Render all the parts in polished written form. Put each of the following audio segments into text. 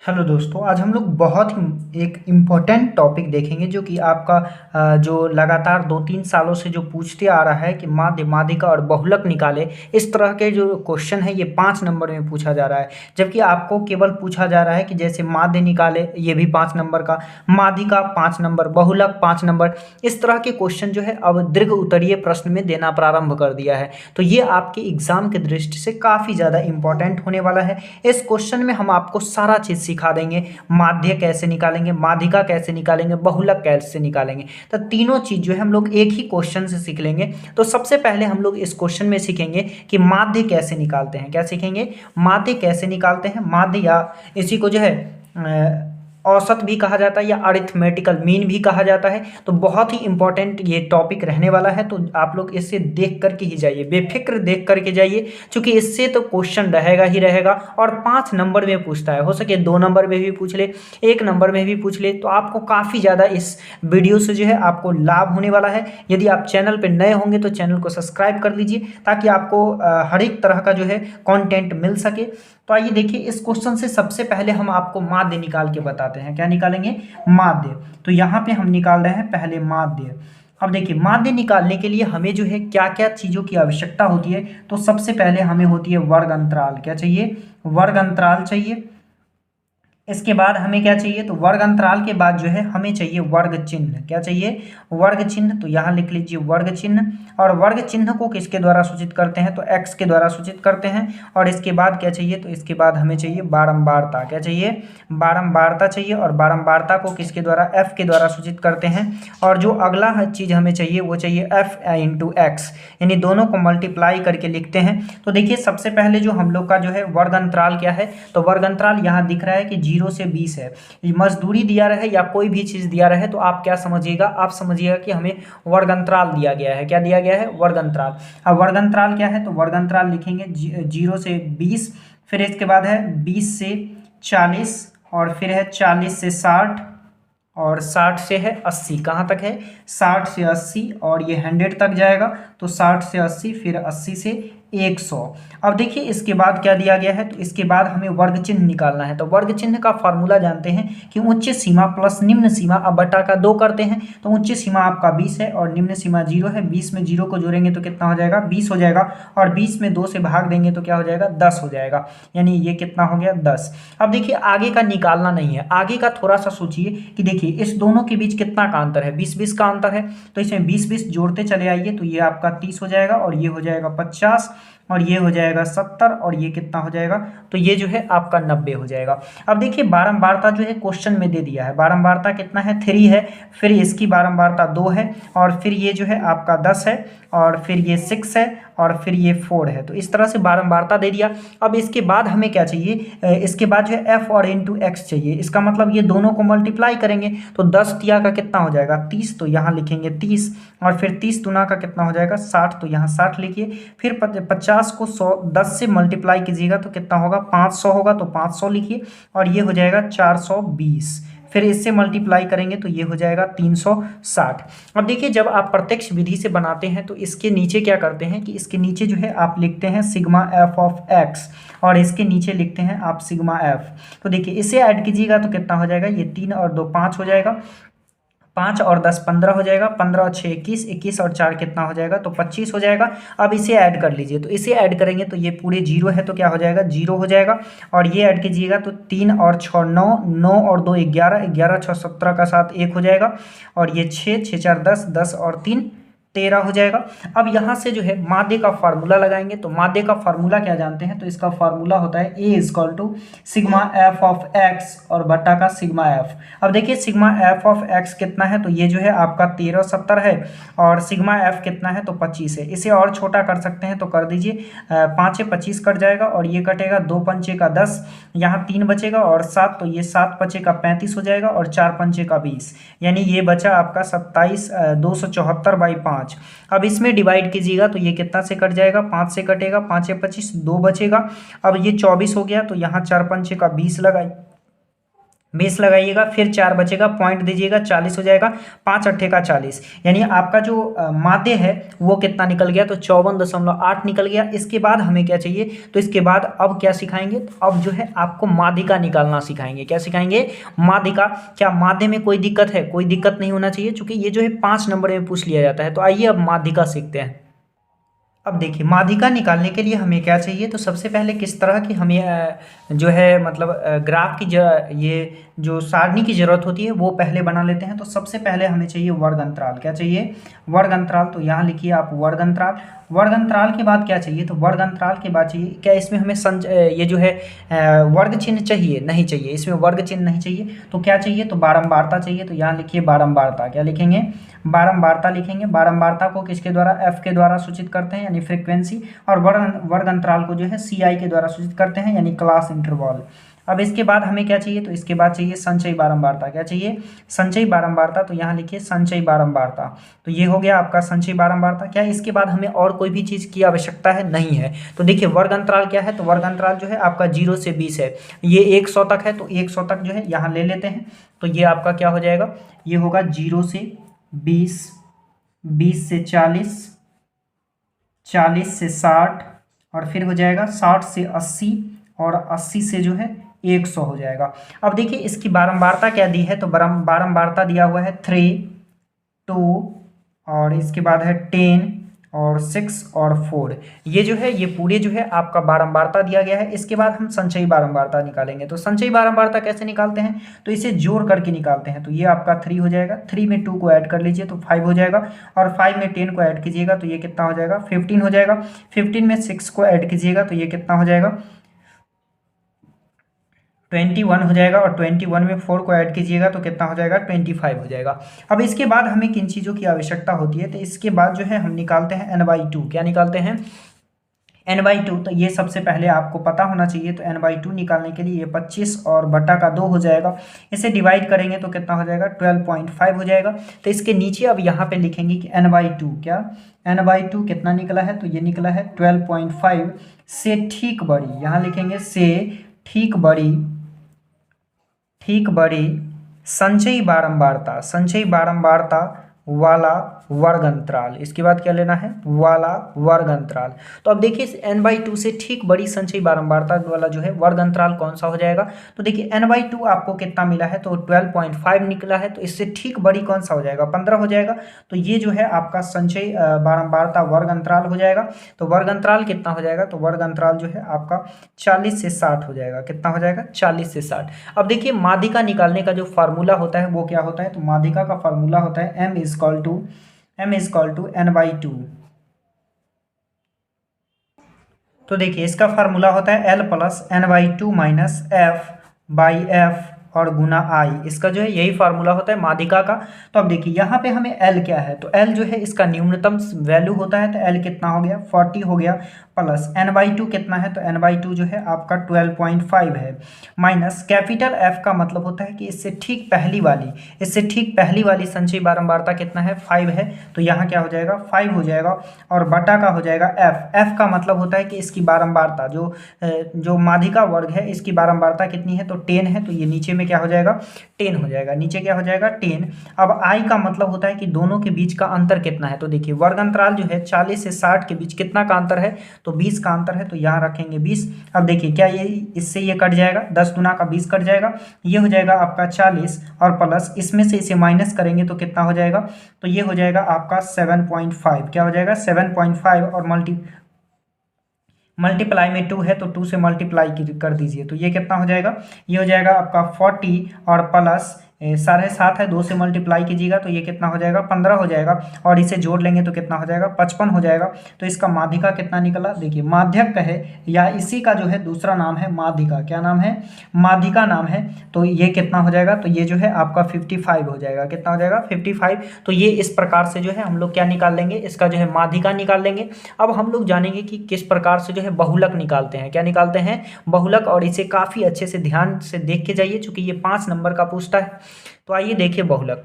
Hello दोस्तों, आज हम लोग बहुत ही एक इम्पोर्टेंट टॉपिक देखेंगे जो कि आपका जो लगातार 2-3 सालों से जो पूछते आ रहा है कि माध्य माध्यिका और बहुलक निकाले। इस तरह के जो क्वेश्चन है ये 5 नंबर में पूछा जा रहा है, जबकि आपको केवल पूछा जा रहा है कि जैसे माध्य निकाले ये भी 5 नंबर का, माध्यिका 5 नंबर, बहुलक 5 नंबर। इस तरह के क्वेश्चन जो है अब दीर्घ उत्तरीय प्रश्न में देना प्रारंभ कर दिया है, तो ये आपके एग्जाम की दृष्टि से काफ़ी ज़्यादा इंपॉर्टेंट होने वाला है। इस क्वेश्चन में हम आपको सारा चीज़ सिखा देंगे। माध्य कैसे निकालेंगे, माध्यिका कैसे निकालेंगे, बहुलक कैसे निकालेंगे, तो तीनों चीज जो है हम लोग एक ही क्वेश्चन से सीख लेंगे। तो सबसे पहले हम लोग इस क्वेश्चन में सीखेंगे कि माध्य कैसे निकालते हैं। क्या सीखेंगे? माध्य कैसे निकालते हैं। माध्य या इसी को जो है औसत भी कहा जाता है या अरिथमेटिकल मीन भी कहा जाता है। तो बहुत ही इंपॉर्टेंट ये टॉपिक रहने वाला है, तो आप लोग इससे देख करके ही जाइए, बेफिक्र देख करके जाइए, क्योंकि इससे तो क्वेश्चन रहेगा ही रहेगा। और 5 नंबर में पूछता है, हो सके 2 नंबर में भी पूछ ले, 1 नंबर में भी पूछ ले, तो आपको काफ़ी ज़्यादा इस वीडियो से जो है आपको लाभ होने वाला है। यदि आप चैनल पर नए होंगे तो चैनल को सब्सक्राइब कर लीजिए, ताकि आपको हर एक तरह का जो है कंटेंट मिल सके। तो आइए देखिए, इस क्वेश्चन से सबसे पहले हम आपको माध्य निकाल के बताते हैं। क्या निकालेंगे? माध्य। तो यहाँ पे हम निकाल रहे हैं पहले माध्य। अब देखिए, माध्य निकालने के लिए हमें जो है क्या क्या चीज़ों की आवश्यकता होती है। तो सबसे पहले हमें होती है वर्ग अंतराल। क्या चाहिए? वर्ग अंतराल चाहिए। इसके बाद हमें क्या चाहिए? तो वर्ग अंतराल के बाद जो है हमें चाहिए वर्ग चिन्ह। क्या चाहिए? वर्ग चिन्ह। तो यहाँ लिख लीजिए वर्ग चिन्ह। और वर्ग चिन्ह को किसके द्वारा सूचित करते हैं? तो x के द्वारा सूचित करते हैं। और इसके बाद क्या चाहिए? तो इसके बाद हमें चाहिए बारंबारता। क्या चाहिए? बारंबारता चाहिए। और बारंबारता को किसके द्वारा? f के द्वारा सूचित करते हैं। और जो अगला चीज़ हमें चाहिए वो चाहिए f इंटू एक्स, यानी दोनों को मल्टीप्लाई करके लिखते हैं। तो देखिए, सबसे पहले जो हम लोग का जो है वर्ग अंतराल क्या है? तो वर्ग अंतराल यहाँ दिख रहा है कि 0 से 20 है। मजदूरी दिया रहे या कोई भी चीज दिया रहे तो आप क्या समझिएगा? आप समझिएगा कि हमें वर्ग अंतराल दिया गया है। क्या दिया गया है? वर्ग अंतराल। अब वर्ग अंतराल क्या है? तो वर्ग अंतराल लिखेंगे 0 से 20, फिर इसके बाद है 20 से 40, और फिर है 40 से 60, और 60 से है 80। कहाँ तक है? 60 से 80, और ये 100 तक जाएगा। तो 60 से 80, फिर 80 से 100। अब देखिए, इसके बाद क्या दिया गया है? तो इसके बाद हमें वर्ग चिन्ह निकालना है। तो वर्ग चिन्ह का फॉर्मूला जानते हैं कि उच्च सीमा प्लस निम्न सीमा, अब बटा का 2 करते हैं। तो उच्च सीमा आपका 20 है और निम्न सीमा 0 है। 20 में 0 को जोड़ेंगे तो कितना हो जाएगा? 20 हो जाएगा। और 20 में 2 से भाग देंगे तो क्या हो जाएगा? 10 हो जाएगा। यानी ये कितना हो गया? 10। अब देखिए, आगे का निकालना नहीं है, आगे का थोड़ा सा सोचिए कि देखिए इस दोनों के बीच कितना का अंतर है? 20-20 का अंतर है। तो इसमें 20-20 जोड़ते चले आइए, तो ये आपका 30 हो जाएगा, और ये हो जाएगा 50, और ये हो जाएगा 70, और ये कितना हो जाएगा? तो ये जो है आपका 90 हो जाएगा। अब देखिए, बारंबारता जो है क्वेश्चन में दे दिया है। बारंबारता कितना है? 3 है। फिर इसकी बारंबारता 2 है, और फिर ये जो है आपका 10 है, और फिर ये 6 है, और फिर ये 4 है। तो इस तरह से बारंबारता दे दिया। अब इसके बाद हमें क्या चाहिए? इसके बाद जो है f और इंटू एक्स चाहिए। इसका मतलब ये दोनों को मल्टीप्लाई करेंगे तो 10 तिया का कितना हो जाएगा? 30। तो यहाँ लिखेंगे 30, और फिर 30 दुना का कितना हो जाएगा? 60। तो यहाँ 60 लिखिए। फिर 50 को 10 से मल्टीप्लाई कीजिएगा तो कितना होगा? 500 होगा। तो 500 लिखिए, और ये हो जाएगा 420। फिर इससे मल्टीप्लाई करेंगे तो ये हो जाएगा 360। अब देखिए, जब आप प्रत्यक्ष विधि से बनाते हैं तो इसके नीचे क्या करते हैं कि इसके नीचे जो है आप लिखते हैं सिग्मा एफ ऑफ एक्स, और इसके नीचे लिखते हैं आप सिग्मा एफ। तो देखिए, इसे ऐड कीजिएगा तो कितना हो जाएगा? ये 3 और 2 5 हो जाएगा। 5 और 10 15 हो जाएगा। 15 और 6 21, 21 और 4 कितना हो जाएगा? तो 25 हो जाएगा। अब इसे ऐड कर लीजिए, तो इसे ऐड करेंगे तो ये पूरे 0 है, तो क्या हो जाएगा? 0 हो जाएगा। और ये ऐड कीजिएगा तो 3 और 6 9, 9 और 2 11, 11 6 17 का साथ 1 हो जाएगा। और ये 6 6 4 10, 10 और 3 13 हो जाएगा। अब यहाँ से जो है माध्य का फार्मूला लगाएंगे। तो माध्य का फार्मूला क्या जानते हैं? तो इसका फार्मूला होता है A equal to sigma F of X और बटा का सिग्मा एफ। अब देखिए, सिग्मा एफ ऑफ एक्स कितना है? तो ये जो है आपका 1370 है, और सिग्मा एफ कितना है? तो 25 है। इसे और छोटा कर सकते हैं तो कर दीजिए। 5 25 कट जाएगा, और ये कटेगा 2 पंचे का 10, यहाँ 3 बचेगा, और 7, तो ये 7 पंचे का 35 हो जाएगा, और 4 पंचे का 20, यानी ये बचा आपका 27 274/5। अब इसमें डिवाइड कीजिएगा तो ये कितना से कट जाएगा? 5 से कटेगा, 5 से 25, 2 बचेगा। अब ये 24 हो गया, तो यहाँ 4 पंचे का 20 लगाइए, 20 लगाइएगा, फिर 4 बचेगा, पॉइंट दीजिएगा, 40 हो जाएगा, 5 अट्ठे का 40, यानी आपका जो माध्य है वो कितना निकल गया, तो 54.8 निकल गया। इसके बाद हमें क्या चाहिए, तो इसके बाद अब क्या सिखाएंगे, तो अब जो है आपको माध्यिका निकालना सिखाएंगे। क्या सिखाएंगे, माध्यिका। क्या माध्य में कोई दिक्कत है, कोई दिक्कत नहीं होना चाहिए, क्योंकि ये जो है 5 नंबर में पूछ लिया जाता है। तो आइए अब माध्यिका सीखते हैं। अब देखिए माध्यिका निकालने के लिए हमें क्या चाहिए, तो सबसे पहले किस तरह की हमें जो है मतलब ग्राफ की ये जो सारणी की जरूरत होती है वो पहले बना लेते हैं। तो सबसे पहले हमें चाहिए वर्ग अंतराल। क्या चाहिए, वर्ग अंतराल। तो यहाँ लिखिए आप वर्ग अंतराल। वर्ग अंतराल के बाद क्या चाहिए, तो वर्ग अंतराल के बाद चाहिए क्या, इसमें हमें ये जो है वर्ग चिन्ह चाहिए, नहीं चाहिए, इसमें वर्ग चिन्ह नहीं चाहिए। तो क्या चाहिए, तो बारंबारता चाहिए। तो यहाँ लिखिए बारंबारता। क्या लिखेंगे, बारंबारता लिखेंगे। बारंबारता को किसके द्वारा, एफ के द्वारा सूचित करते हैं यानी फ्रीक्वेंसी, और वर्ग अंतराल को जो है सीआई के द्वारा सूचित करते हैं यानी क्लास इंटरवल। अब इसके बाद हमें क्या चाहिए, तो इसके बाद चाहिए संचयी बारंबारता। क्या चाहिए, संचयी बारंबारता। तो यहाँ लिखिए संचयी बारंबारता। तो ये हो गया आपका संचयी बारंबारता। क्या इसके बाद हमें और कोई भी चीज़ की आवश्यकता है, नहीं है। तो देखिए वर्ग अंतराल क्या है, तो वर्ग अंतराल जो है आपका 0 से 20 है, ये 100 तक है। तो 100 तक जो है यहाँ ले लेते हैं। तो ये आपका क्या हो जाएगा, ये होगा 0 से 20, 20 से 40, 40 से 60, और फिर हो जाएगा 60 से 80, और 80 से जो है 100 हो जाएगा। अब देखिए इसकी बारंबारता क्या दी है, तो बारंबारता दिया हुआ है 3, 2, और इसके बाद है 10 और 6 और 4। ये जो है ये पूरे जो है आपका बारंबारता दिया गया है। इसके बाद हम संचयी बारंबारता निकालेंगे। तो संचयी बारंबारता कैसे निकालते हैं, तो इसे जोड़ करके निकालते हैं। तो ये आपका 3 हो जाएगा, 3 में 2 को ऐड कर लीजिए तो 5 हो जाएगा, और 5 में 10 को ऐड कीजिएगा तो ये कितना हो जाएगा, 15 हो जाएगा। 15 में 6 को ऐड कीजिएगा तो ये कितना हो जाएगा, 21 हो जाएगा, और 21 में 4 को ऐड कीजिएगा तो कितना हो जाएगा, 25 हो जाएगा। अब इसके बाद हमें किन चीज़ों की आवश्यकता होती है, तो इसके बाद जो है हम निकालते हैं n/2। क्या निकालते हैं, n/2। तो ये सबसे पहले आपको पता होना चाहिए। तो n/2 निकालने के लिए ये 25 और बटा का 2 हो जाएगा, इसे डिवाइड करेंगे तो कितना हो जाएगा, 12.5 हो जाएगा। तो इसके नीचे अब यहाँ पे लिखेंगे कि n/2 क्या, n/2 कितना निकला है, तो ये निकला है 12.5 से ठीक बड़ी, यहाँ लिखेंगे से ठीक बड़ी, ठीक बड़ी संचयी बारंबारता, संचयी बारंबारता वाला वर्ग अंतराल। इसके बाद क्या लेना है, वाला वर्ग अंतराल। तो अब देखिए n/2 से ठीक बड़ी संचयी बारंबारता वाला जो है वर्ग अंतराल कौन सा हो जाएगा। तो देखिए n/2 आपको कितना मिला है, तो 12.5 निकला है। तो इससे ठीक बड़ी कौन सा हो जाएगा, 15 हो जाएगा। तो ये जो है आपका संचयी बारंबारता वर्ग अंतराल हो जाएगा। तो वर्ग अंतराल कितना हो जाएगा, तो वर्ग अंतराल जो है आपका 40 से 60 हो जाएगा। कितना हो जाएगा, 40 से 60। अब देखिए माध्यिका निकालने का जो फार्मूला होता है वो क्या होता है, तो माध्यिका का फार्मूला होता है m इज टू n/2। तो देखिए इसका फार्मूला होता है l plus n/2 minus f/f और गुना i। इसका जो है यही फार्मूला होता है माध्यिका का। तो अब देखिए यहाँ पे हमें l क्या है, तो l जो है इसका न्यूनतम वैल्यू होता है। तो l कितना हो गया, 40 हो गया, प्लस n/2 कितना है, तो n/2 जो है आपका 12.5 है, माइनस कैपिटल F का मतलब होता है कि इससे ठीक पहली वाली संचयी बारंबारता कितना है, 5 है। तो यहाँ क्या हो जाएगा, 5 हो जाएगा, और बटा का हो जाएगा f का मतलब होता है कि इसकी बारंबारता जो माध्यिका वर्ग है इसकी बारंबारता कितनी है, तो 10 है। तो ये नीचे में क्या हो जाएगा, 10 हो जाएगा, नीचे क्या हो जाएगा, 10। अब i का मतलब होता है कि दोनों के बीच का अंतर कितना है। तो देखिए वर्ग अंतराल जो है 40 से 60 के बीच कितना का अंतर है, तो 20 का अंतर है। तो यहाँ रखेंगे 20। अब देखिए क्या ये इससे ये कट जाएगा, 10 दूना का 20 कट जाएगा, ये हो जाएगा आपका 40, और प्लस इसमें से इसे माइनस करेंगे तो कितना हो जाएगा, तो ये हो जाएगा आपका 7.5। क्या हो जाएगा, 7.5, और मल्टीप्लाई में 2 है तो 2 से मल्टीप्लाई कर दीजिए तो ये कितना हो जाएगा, ये हो जाएगा आपका 40, और प्लस 7.5 है, 2 से मल्टीप्लाई कीजिएगा तो ये कितना हो जाएगा, 15 हो जाएगा, और इसे जोड़ लेंगे तो कितना हो जाएगा, 55 हो जाएगा। तो इसका माध्यिका कितना निकला, देखिए माध्यक है या इसी का जो है दूसरा नाम है माध्यिका। क्या नाम है, माध्यिका नाम है। तो ये कितना हो जाएगा, तो ये जो है आपका 55 हो जाएगा। कितना हो जाएगा, 55। तो ये इस प्रकार से जो है हम लोग क्या निकाल लेंगे, इसका जो है माध्यिका निकाल लेंगे। अब हम लोग जानेंगे कि किस प्रकार से जो है बहुलक निकालते हैं। क्या निकालते हैं, बहुलक, और इसे काफ़ी अच्छे से ध्यान से देख के जाइए चूँकि ये 5 नंबर का पूछता है। तो आइए देखिए बहुलक।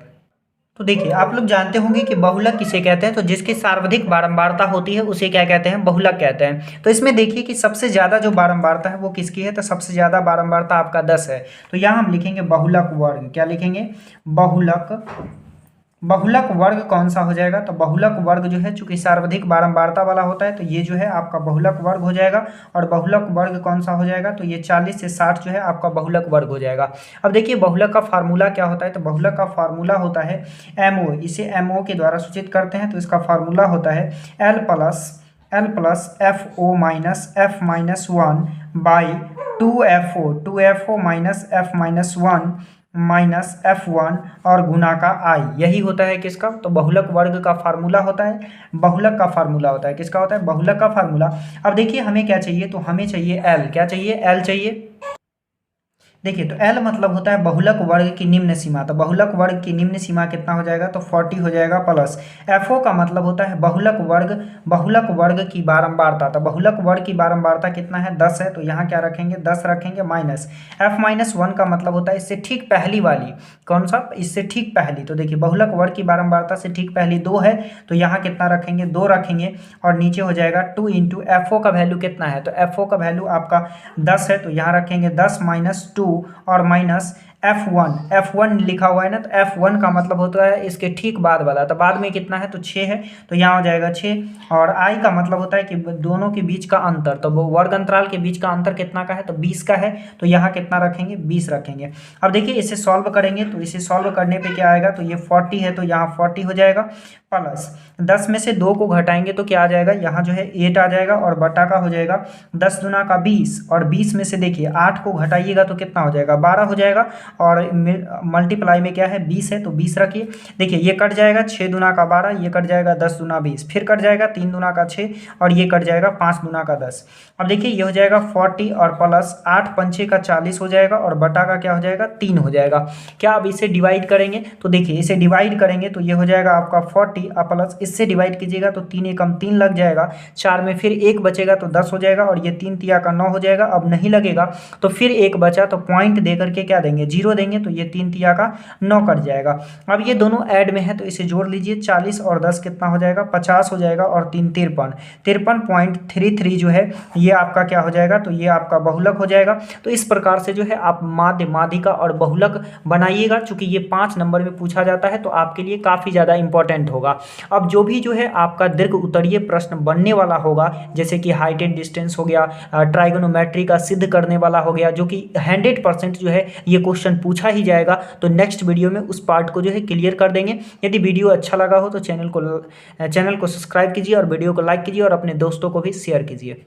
तो देखिए आप लोग जानते होंगे कि बहुलक किसे कहते हैं, तो जिसकी सर्वाधिक बारंबारता होती है उसे क्या कहते हैं, बहुलक कहते हैं। तो इसमें देखिए कि सबसे ज़्यादा जो बारंबारता है वो किसकी है, तो सबसे ज़्यादा बारंबारता आपका 10 है। तो यहाँ हम लिखेंगे बहुलक वर्ग, क्या लिखेंगे, बहुलक। बहुलक वर्ग कौन सा हो जाएगा, तो बहुलक वर्ग जो है चूंकि सर्वाधिक बारंबारता वाला होता है तो ये जो है आपका बहुलक वर्ग हो जाएगा। और बहुलक वर्ग कौन सा हो जाएगा, तो ये 40 से 60 जो है आपका बहुलक वर्ग हो जाएगा। अब देखिए बहुलक का फार्मूला क्या होता है, तो बहुलक का फार्मूला होता है एमओ, इसे एमओ के द्वारा सूचित करते हैं। तो इसका फार्मूला होता है L plus F O minus 1 by 2FO minus F1 और गुना का I, यही होता है किसका, तो बहुलक वर्ग का फार्मूला होता है। बहुलक का फार्मूला होता है, किसका होता है, बहुलक का फार्मूला। अब देखिए हमें क्या चाहिए, तो हमें चाहिए L, क्या चाहिए, L चाहिए। देखिए तो L मतलब होता है बहुलक वर्ग की निम्न सीमा, तो बहुलक वर्ग की निम्न सीमा कितना हो जाएगा, तो 40 हो जाएगा। प्लस FO का मतलब होता है बहुलक वर्ग की बारंबारता, तो बहुलक वर्ग की बारंबारता कितना है, 10 है। तो यहाँ क्या रखेंगे, 10 रखेंगे। माइनस F-1 का मतलब होता है इससे ठीक पहली वाली, कौन सा, इससे ठीक पहली। तो देखिए बहुलक वर्ग की बारंबारता से ठीक पहली 2 है, तो यहाँ कितना रखेंगे, 2 रखेंगे। और नीचे हो जाएगा 2 इंटू FO का वैल्यू कितना है, तो FO का वैल्यू आपका 10 है, तो यहाँ रखेंगे 10 माइनस 2 और माइनस F1 लिखा हुआ है ना, तो F1 का मतलब होता है इसके ठीक बाद वाला, तो बाद में कितना है, तो 6 है, तो यहाँ हो जाएगा 6। और I का मतलब होता है कि दोनों के बीच का अंतर, तो वर्ग अंतराल के बीच का अंतर कितना का है, तो 20 का है, तो यहाँ कितना रखेंगे, 20 रखेंगे। अब देखिए इसे सॉल्व करेंगे, तो इसे सॉल्व करने पे क्या आएगा, तो ये 40 है, तो यहाँ 40 हो जाएगा। प्लस 10 में से 2 को घटाएंगे तो क्या आ जाएगा, यहाँ जो है 8 आ जाएगा, और बटा का हो जाएगा 10 दूना का 20, और 20 में से देखिए 8 को घटाइएगा तो कितना हो जाएगा, 12 हो जाएगा। और मल्टीप्लाई में क्या है, 20 है, तो 20 रखिए। देखिए ये कट जाएगा, 6 दूना का 12, ये कट जाएगा 10 दूना 20, फिर कट जाएगा 3 दूना का 6, और ये कट जाएगा 5 दूना का 10। अब देखिए ये हो जाएगा 40 और प्लस 8 पंचे का 40 हो जाएगा, और बटा का क्या हो जाएगा, 3 हो जाएगा। क्या अब इसे डिवाइड करेंगे, तो देखिए इसे डिवाइड करेंगे तो ये हो जाएगा आपका 40 प्लस इससे डिवाइड कीजिएगा तो 3 एकम 3 लग जाएगा, 4 में फिर 1 बचेगा तो 10 हो जाएगा, और ये 3 तिया का 9 हो जाएगा। अब नहीं लगेगा तो फिर 1 बचा, तो पॉइंट दे करके क्या देंगे, 0 देंगे, तो ये 3 तिया का 9 कट जाएगा। अब ये दोनों ऐड में है तो इसे जोड़ लीजिए, 40 और 10 कितना हो जाएगा, 50 हो जाएगा, और 3 53.33 जो है ये आपका क्या हो जाएगा, तो ये आपका बहुलक हो जाएगा। तो इस प्रकार से जो है आप माध्य, माध्यिका और बहुलक बनाइएगा, चूंकि ये 5 नंबर में पूछा जाता है तो आपके लिए काफ़ी ज़्यादा इंपॉर्टेंट होगा। अब जो भी जो है आपका दीर्घ उत्तरीय प्रश्न बनने वाला होगा, जैसे कि हाइट एंड डिस्टेंस हो गया, ट्राइगोनोमेट्री का सिद्ध करने वाला हो गया, जो कि 100% जो है ये क्वेश्चन पूछा ही जाएगा, तो नेक्स्ट वीडियो में उस पार्ट को जो है क्लियर कर देंगे। यदि वीडियो अच्छा लगा हो तो चैनल को सब्सक्राइब कीजिए और वीडियो को लाइक कीजिए और अपने दोस्तों को भी शेयर कीजिए।